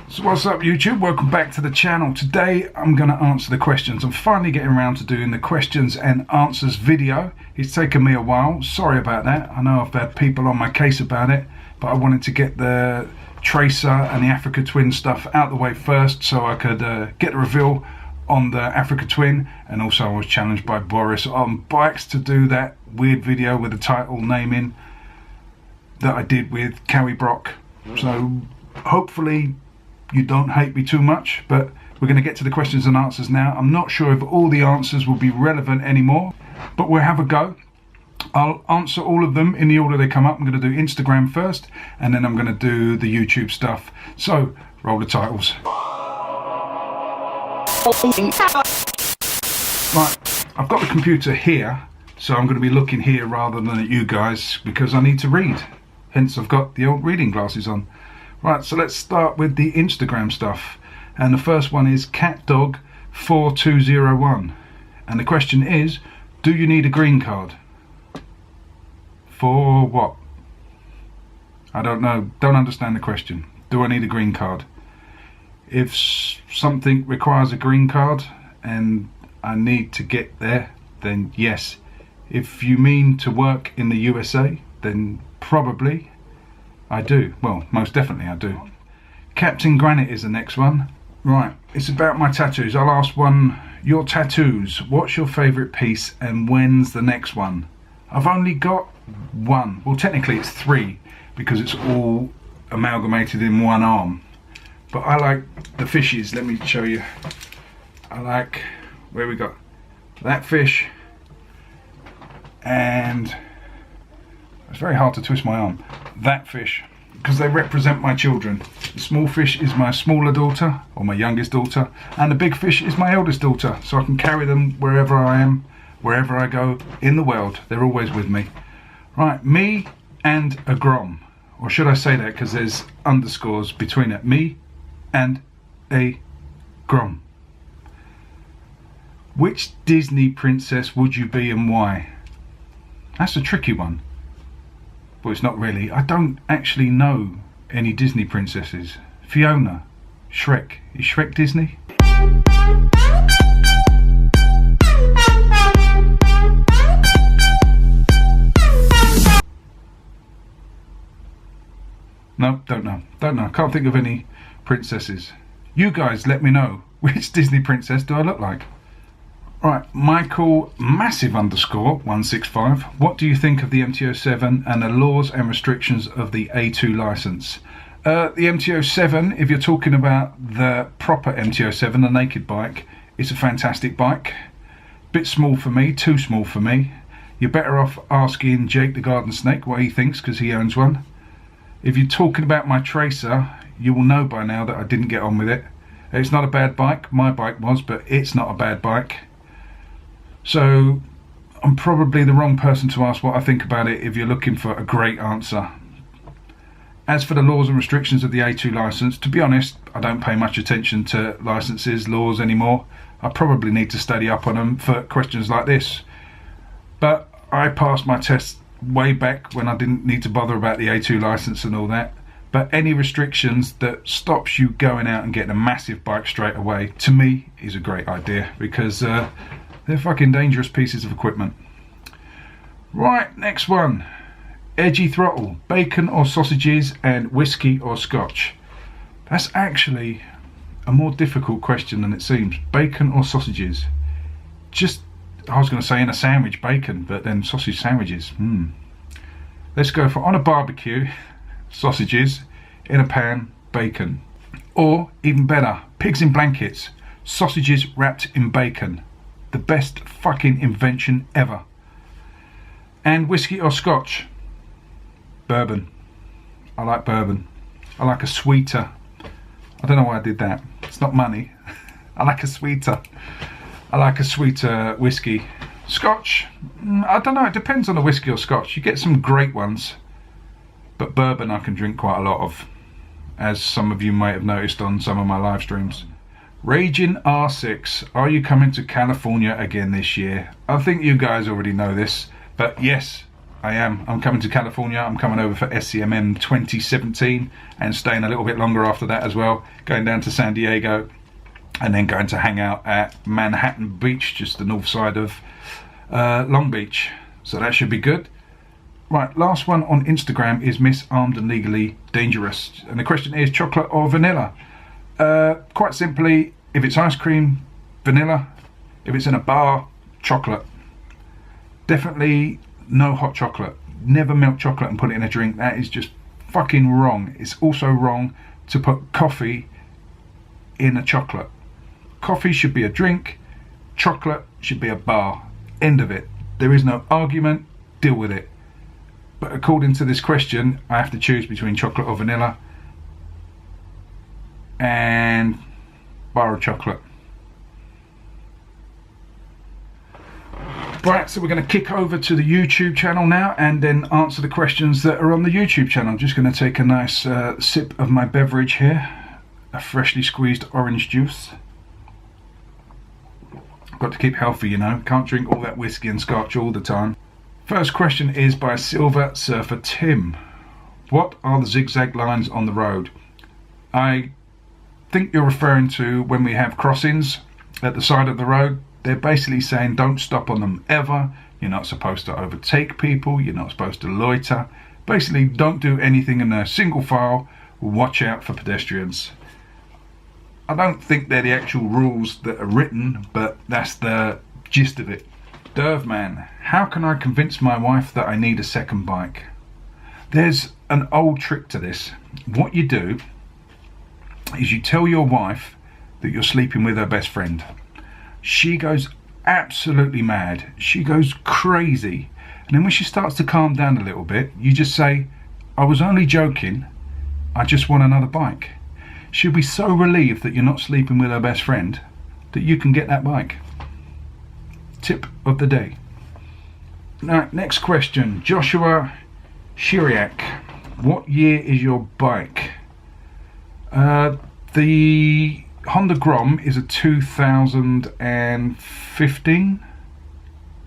So what's up YouTube, welcome back to the channel. Today I'm going to answer the questions. I'm finally getting around to doing the questions and answers video. It's taken me a while, sorry about that. I know I've had people on my case about it, but I wanted to get the tracer and the Africa Twin stuff out the way first so I could get the reveal on the Africa Twin. And also I was challenged by Boris on bikes to do that weird video with the title naming that I did with Cowie Brock. So hopefully you don't hate me too much, but we're going to get to the questions and answers now. I'm not sure if all the answers will be relevant anymore, but we'll have a go. I'll answer all of them in the order they come up. I'm going to do Instagram first, and then I'm going to do the YouTube stuff. So, roll the titles. Right, I've got the computer here, so I'm going to be looking here rather than at you guys, because I need to read. Hence, I've got the old reading glasses on. Right, so let's start with the Instagram stuff. And the first one is CatDog4201. And the question is, do you need a green card? For what? I don't know, don't understand the question. Do I need a green card? If something requires a green card and I need to get there, then yes. If you mean to work in the USA, then probably I do. Well, most definitely I do. Captain Granite is the next one. Right, it's about my tattoos. I'll ask one, your tattoos, what's your favourite piece and when's the next one? I've only got one. Well, technically it's three because it's all amalgamated in one arm. But I like the fishes. Let me show you. I like, where we got that fish, and it's very hard to twist my arm. That fish, because they represent my children. The small fish is my smaller daughter, or my youngest daughter, and the big fish is my eldest daughter, so I can carry them wherever I am, wherever I go in the world. They're always with me. Right, me and a grom, or should I say that because there's underscores between it. Me and a grom. Which Disney princess would you be and why? That's a tricky one. Well, it's not really. I don't actually know any Disney princesses. Fiona, Shrek. Is Shrek Disney? No, don't know. Don't know. Can't think of any princesses. You guys let me know. Which Disney princess do I look like? Right, Michael massive underscore 165. What do you think of the MT-07 and the laws and restrictions of the A2 license? The MT-07, if you're talking about the proper MT-07, the naked bike, it's a fantastic bike. Bit small for me, too small for me. You're better off asking Jake the Garden Snake what he thinks, because he owns one. If you're talking about my tracer, you will know by now that I didn't get on with it. It's not a bad bike. My bike was, but it's not a bad bike. So I'm probably the wrong person to ask what I think about it if you're looking for a great answer. As for the laws and restrictions of the A2 license, to be honest, I don't pay much attention to licenses, laws anymore. I probably need to study up on them for questions like this. But I passed my test way back when I didn't need to bother about the A2 license and all that. But any restrictions that stops you going out and getting a massive bike straight away, to me, is a great idea, because they're fucking dangerous pieces of equipment. Right, next one. Edgy throttle, bacon or sausages, and whiskey or scotch. That's actually a more difficult question than it seems. Bacon or sausages? Just, I was going to say in a sandwich, bacon, but then sausage sandwiches. Let's go for, on a barbecue, sausages, in a pan, bacon. Or, even better, pigs in blankets, sausages wrapped in bacon. The best fucking invention ever. And whiskey or scotch? Bourbon. I like bourbon. I like a sweeter. I don't know why I did that. It's not money. I like a sweeter. I like a sweeter whiskey. Scotch? I don't know. It depends on the whiskey or scotch. You get some great ones. But bourbon I can drink quite a lot of, as some of you might have noticed on some of my live streams. Raging R6, are you coming to California again this year? I think you guys already know this, but yes, I am. I'm coming to California. I'm coming over for SCMM 2017 and staying a little bit longer after that as well. Going down to San Diego and then going to hang out at Manhattan Beach, just the north side of Long Beach. So that should be good. Right, last one on Instagram is Miss Armed and Legally Dangerous. And the question is chocolate or vanilla? Quite simply, if it's ice cream, vanilla. If it's in a bar, chocolate. Definitely no hot chocolate. Never melt chocolate and put it in a drink. That is just fucking wrong. It's also wrong to put coffee in a chocolate. Coffee should be a drink. Chocolate should be a bar. End of it. There is no argument. Deal with it. But according to this question, I have to choose between chocolate or vanilla and bar of chocolate. Right, so we're going to kick over to the YouTube channel now and then answer the questions that are on the YouTube channel. I'm just going to take a nice sip of my beverage here, a freshly squeezed orange juice. Got to keep healthy, you know, can't drink all that whiskey and scotch all the time. First question is by Silver Surfer Tim. What are the zigzag lines on the road? I think you're referring to when we have crossings at the side of the road. They're basically saying don't stop on them ever. You're not supposed to overtake people. You're not supposed to loiter. Basically, don't do anything in a single file. Watch out for pedestrians. I don't think they're the actual rules that are written, but that's the gist of it. Dervman, how can I convince my wife that I need a second bike? There's an old trick to this. What you do is you tell your wife that you're sleeping with her best friend. She goes absolutely mad. She goes crazy. And then when she starts to calm down a little bit, you just say, I was only joking. I just want another bike. She'll be so relieved that you're not sleeping with her best friend that you can get that bike. Tip of the day. Now, next question. Joshua Shiriak. What year is your bike? The Honda Grom is a 2015.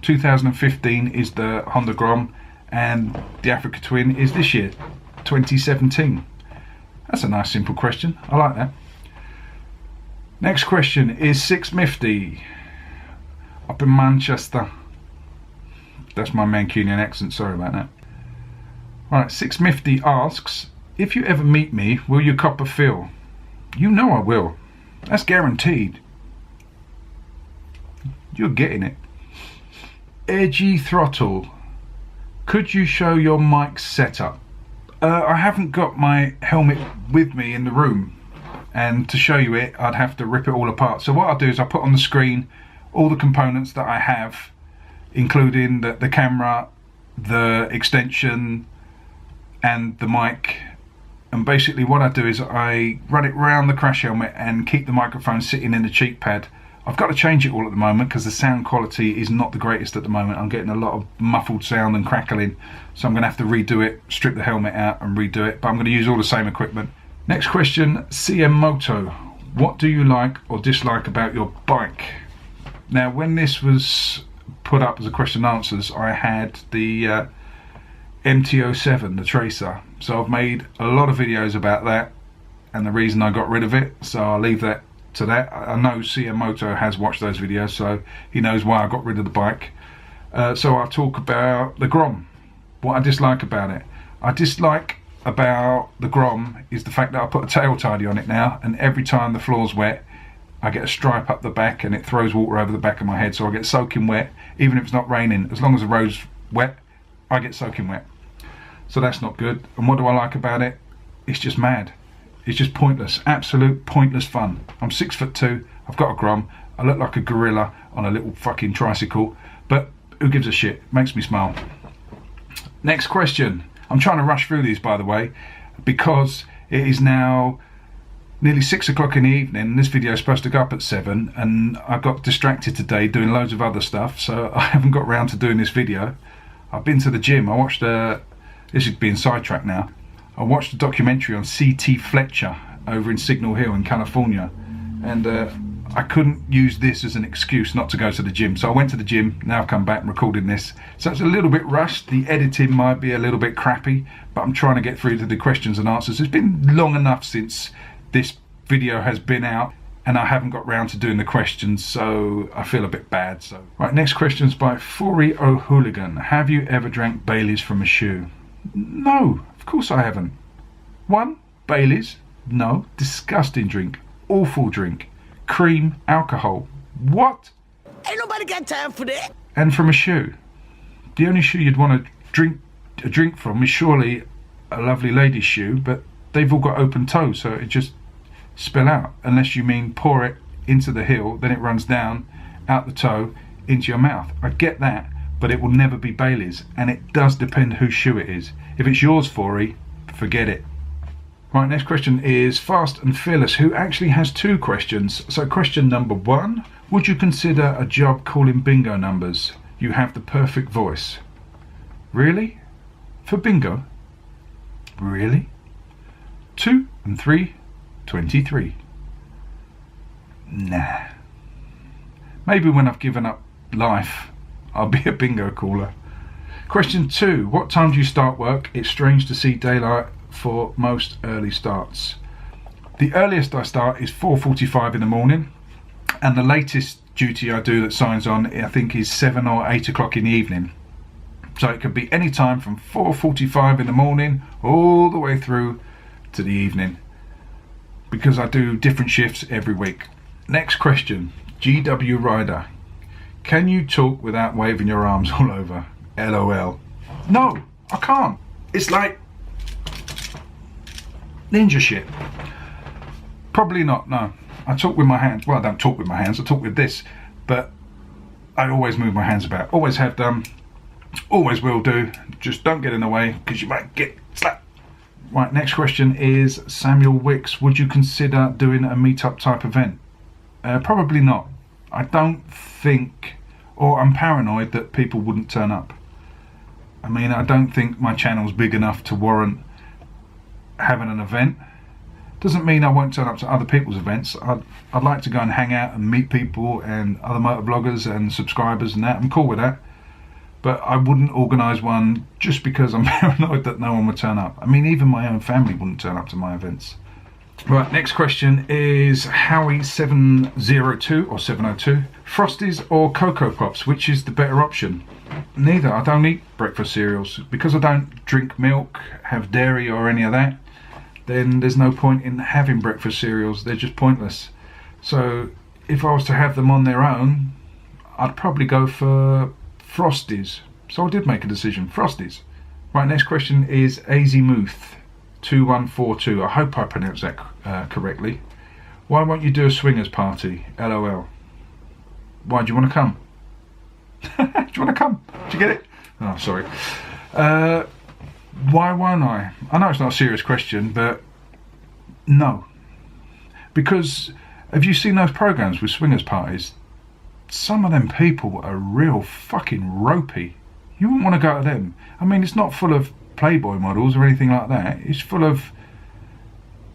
2015 is the Honda Grom, and the Africa Twin is this year, 2017. That's a nice simple question. I like that. Next question is 650 up in Manchester. That's my Mancunian accent, sorry about that. Right, 650 asks, if you ever meet me, will you cop a feel? You know I will. That's guaranteed. You're getting it. Edgy Throttle, could you show your mic setup? I haven't got my helmet with me in the room, and to show you it I'd have to rip it all apart. So what I'll do is I'll put on the screen all the components that I have, including the camera, the extension and the mic. And basically what I do is I run it round the crash helmet and keep the microphone sitting in the cheek pad. I've got to change it all at the moment because the sound quality is not the greatest at the moment. I'm getting a lot of muffled sound and crackling, so I'm going to have to redo it, strip the helmet out and redo it, but I'm going to use all the same equipment. Next question, CM Moto. What do you like or dislike about your bike? Now, when this was put up as a question and answers, I had the MT-07, the Tracer. So I've made a lot of videos about that and the reason I got rid of it, so I'll leave that to that. I know CM Moto has watched those videos, so he knows why I got rid of the bike. So I'll talk about the Grom, what I dislike about it. I dislike about the Grom is the fact that I put a tail tidy on it now, and every time the floor's wet I get a stripe up the back and it throws water over the back of my head, so I get soaking wet even if it's not raining. As long as the road's wet, I get soaking wet. So that's not good. And what do I like about it? It's just mad. It's just pointless, absolute pointless fun. I'm 6'2", I've got a Grom, I look like a gorilla on a little fucking tricycle, but who gives a shit? Makes me smile. Next question. I'm trying to rush through these, by the way, because it is now nearly 6 o'clock in the evening. This video is supposed to go up at 7, and I got distracted today doing loads of other stuff, so I haven't got round to doing this video. I've been to the gym. I watched this is being sidetracked now. I watched a documentary on C.T. Fletcher over in Signal Hill in California, and I couldn't use this as an excuse not to go to the gym. So I went to the gym, now I've come back and recorded this. So it's a little bit rushed, the editing might be a little bit crappy, but I'm trying to get through to the questions and answers. It's been long enough since this video has been out and I haven't got round to doing the questions, so I feel a bit bad. So right, next question is by Fori O'Hooligan. Have you ever drank Baileys from a shoe? No, of course I haven't. One, Baileys? No, disgusting drink, awful drink. Cream, alcohol. What? Ain't nobody got time for that. And from a shoe. The only shoe you'd want to drink from is surely a lovely lady's shoe, but they've all got open toes, so it just spill out. Unless you mean pour it into the heel, then it runs down, out the toe, into your mouth. I get that, but it will never be Baileys, and it does depend whose shoe it is. If it's yours, Fori, forget it. Right, next question is Fast and Fearless, who actually has two questions. So question number one, would you consider a job calling bingo numbers? You have the perfect voice. Really? For bingo? Really? 2 and 3, 23. Nah. Maybe when I've given up life, I'll be a bingo caller. Question two, what time do you start work? It's strange to see daylight for most early starts. The earliest I start is 4:45 in the morning, and the latest duty I do that signs on, I think, is 7 or 8 o'clock in the evening. So it could be any time from 4:45 in the morning all the way through to the evening, because I do different shifts every week. Next question, GW Ryder. Can you talk without waving your arms all over? LOL. No, I can't. It's like ninja shit. Probably not, no. I talk with my hands. Well, I don't talk with my hands, I talk with this, but I always move my hands about. Always have done, always will do. Just don't get in the way, because you might get slapped. Right, next question is Samuel Wicks. Would you consider doing a meetup type event? Probably not. I don't think, or I'm paranoid that people wouldn't turn up. I mean, I don't think my channel's big enough to warrant having an event. Doesn't mean I won't turn up to other people's events. I'd like to go and hang out and meet people and other motor bloggers and subscribers and that. I'm cool with that. But I wouldn't organise one just because I'm paranoid that no one would turn up. I mean, even my own family wouldn't turn up to my events. Right, next question is Howie702 or 702. Frosties or Cocoa Pops, which is the better option? Neither. I don't eat breakfast cereals. Because I don't drink milk, have dairy or any of that, then there's no point in having breakfast cereals. They're just pointless. So if I was to have them on their own, I'd probably go for Frosties. So I did make a decision, Frosties. Right, next question is Azimuth 2142. I hope I pronounced that correctly. Why won't you do a swingers party? LOL. Why, do you want to come? Do you want to come? Did you get it? Oh, sorry. Why won't I? I know it's not a serious question, but no. Because have you seen those programs with swingers parties? Some of them people are real fucking ropey. You wouldn't want to go to them. I mean, it's not full of Playboy models or anything like that. It's full of,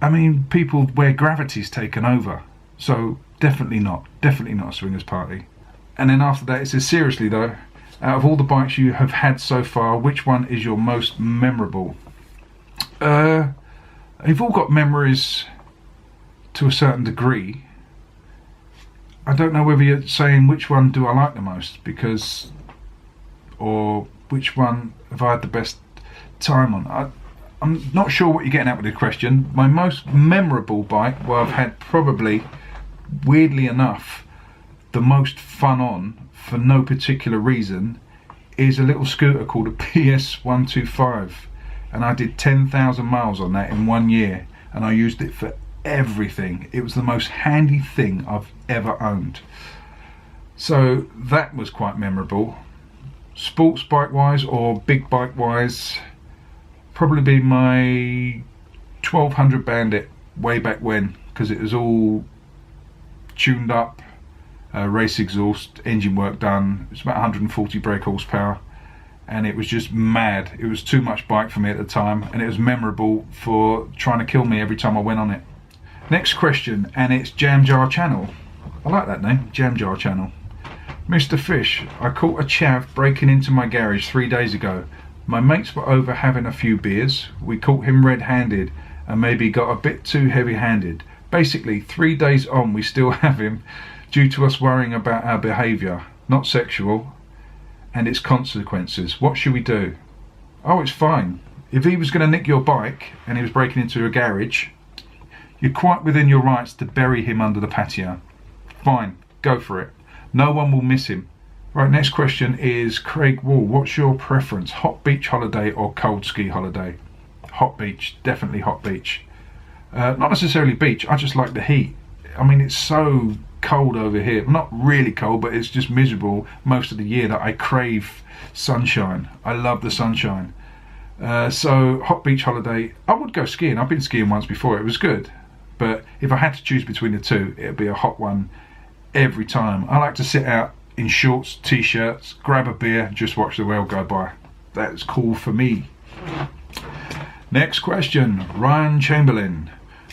I mean, people where gravity's taken over. So definitely not a swingers party. And then after that it says, seriously though, out of all the bikes you have had so far, which one is your most memorable? They've all got memories to a certain degree. I don't know whether you're saying which one do I like the most, because, or which one have I had the best time on. I'm not sure what you're getting at with the question. My most memorable bike, well, I've had probably, weirdly enough, the most fun on, for no particular reason, is a little scooter called a PS125, and I did 10,000 miles on that in 1 year, and I used it for everything. It was the most handy thing I've ever owned. So that was quite memorable. Sports bike wise or big bike wise, probably be my 1200 Bandit way back when, because it was all tuned up, race exhaust, engine work done. It's about 140 brake horsepower, and it was just mad. It was too much bike for me at the time, and it was memorable for trying to kill me every time I went on it. Next question, and it's Jam Jar Channel. I like that name, Jam Jar Channel. Mr. Fish, I caught a chav breaking into my garage 3 days ago. My mates were over having a few beers. We caught him red-handed and maybe got a bit too heavy-handed. Basically, 3 days on we still have him due to us worrying about our behaviour, not sexual, and its consequences. What should we do? Oh, it's fine. If he was going to nick your bike and he was breaking into a garage, you're quite within your rights to bury him under the patio. Fine, go for it. No one will miss him. Right, next question is Craig Wall. What's your preference? Hot beach holiday or cold ski holiday? Hot beach, definitely hot beach. Not necessarily beach, I just like the heat. I mean, it's so cold over here. Not really cold, but it's just miserable most of the year that I crave sunshine. I love the sunshine. So hot beach holiday. I would go skiing. I've been skiing once before. It was good. But if I had to choose between the two, it'd be a hot one every time. I like to sit out in shorts, t-shirts, grab a beer, just watch the world go by. That's cool for me. Next question, Ryan Chamberlain.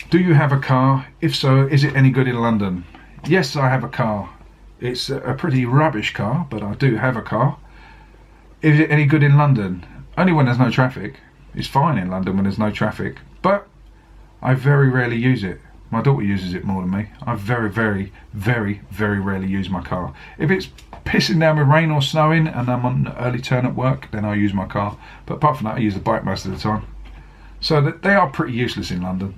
Do you have a car? If so, is it any good in London? Yes, I have a car. It's a pretty rubbish car, but I do have a car. Is it any good in London? Only when there's no traffic. It's fine in London when there's no traffic, but I very rarely use it. My daughter uses it more than me. I very, very, very, very rarely use my car. If it's pissing down with rain or snowing and I'm on an early turn at work, then I'll use my car. But apart from that, I use the bike most of the time. So they are pretty useless in London.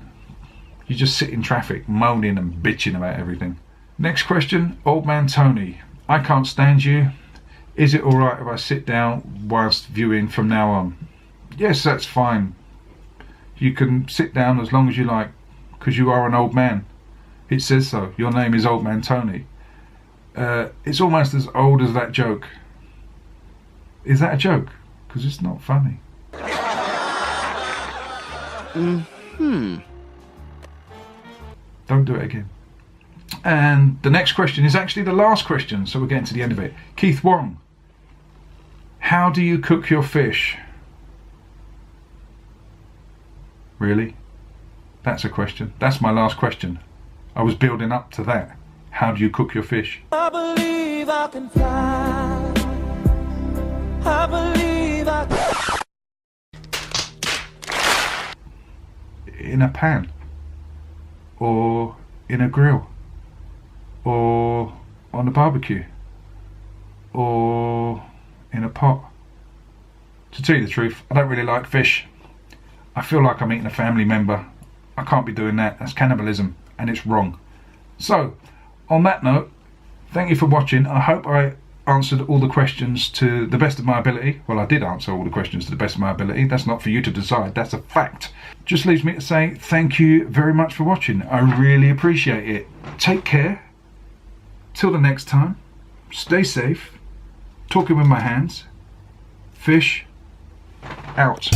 You just sit in traffic, moaning and bitching about everything. Next question, Old Man Tony. I can't stand you. Is it alright if I sit down whilst viewing from now on? Yes, that's fine. You can sit down as long as you like, because you are an old man. It says so. Your name is Old Man Tony. It's almost as old as that joke. Is that a joke? Because it's not funny. Don't do it again. And the next question is actually the last question, so we're getting to the end of it. Keith Wong. How do you cook your fish? Really? That's a question. That's my last question. I was building up to that. How do you cook your fish? I believe I can fly. I believe I can. In a pan, or in a grill, or on a barbecue, or in a pot. To tell you the truth, I don't really like fish. I feel like I'm eating a family member. I can't be doing that. That's cannibalism and it's wrong. So on that note, thank you for watching. I hope I answered all the questions to the best of my ability. Well, I did answer all the questions to the best of my ability. That's not for you to decide. That's a fact. Just leaves me to say thank you very much for watching. I really appreciate it. Take care. Till the next time. Stay safe. Talking with my hands. Fish out.